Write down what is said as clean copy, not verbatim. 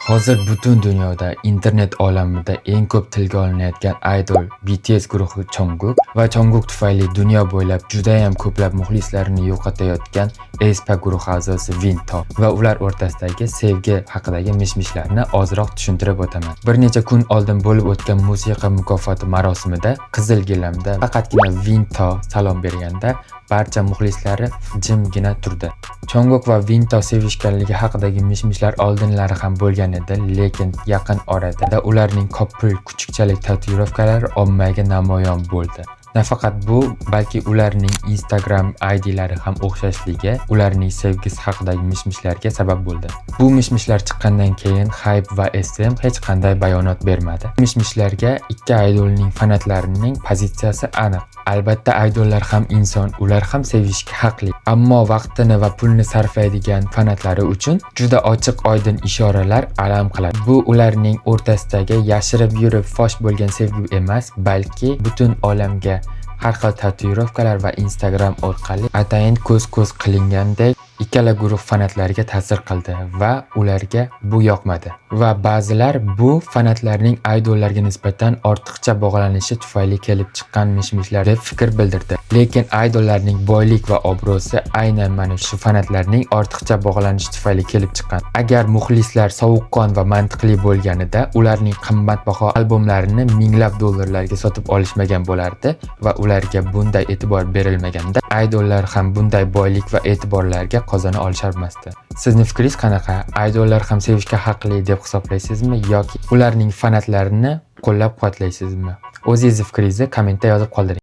Hozir butun dunyoda internet olamida eng ko'p tilga olinayotgan idol BTS guruhi Jungkook va Jungkook tufayli dunyo bo'ylab juda ham ko'plab muxlislarini yo'qotayotgan aespa guruhi a'zosi Winto va ular o'rtasidagi sevgi haqidagi mish-mishlarni ozroq tushuntirib o'taman. Bir necha kun oldin bo'lib o'tgan musiqa mukofoti marosimida qizil gilamda faqatgina Winto salom berganda barcha muxlislari jimgina turdi. Jungkook va Winto sevishganligi haqidagi mish-mishlar oldinlari ham bo'lgan edi, lekin yaqin orada ularning ko'pil kuchukchalik tatuirovkalari ommaga namoyon bo'ldi. Nafaqat bu, balki ularning Instagram IDlari ham o'xshashligi ularning sevgisi haqidagi mish-mishlarga sabab bo'ldi. Bu mish-mishlar chiqqandan keyin Hype va SM hech qanday bayonot bermadi. Mish-mishlarga ikki idolning fanatlarining pozitsiyasi aniq. Albatta idollar ham inson, ular ham sevishga haqli. Ammo vaqtini va pulni sarflaydigan fanatlari uchun juda ochiq-oydin ishoralar alam qiladi. Bu ularning o'rtasidagi yashirib yurib fosh bo'lgan sevgi emas, balki butun olamga har xil tatuirovkalar va Instagram orqali atayin ko'z-ko'z qilingandek ikkala guruh fanatlariga ta'sir qildi va ularga bu yoqmadi. Va ba'zilar bu fanatlarning idollarga nisbatan ortiqcha bog'lanishi tufayli kelib chiqqan mish-mishlar deb fikr bildirdi. Lekin idollarning boylik va obro'si aynan mana shu fanatlarning ortiqcha bog'lanishi tufayli kelib chiqqan. Agar muxlislar sovuqqon va mantiqli bo'lganida, ularning qimmatbaho albomlarini minglab dollarlarga sotib olishmagan bo'lardi va ularga bunday e'tibor berilmaganda, idollar ham bunday boylik va e'tiborlarga qozona olisharmasdi. Sizning fikringiz qanaqa? Idollar ham sevishga haqli deb hisoblaysizmi yoki ularning fanatlarini qo'llab-quvvatlaysizmi? O'zingiz fikringizni kommentda yozib qoldiring.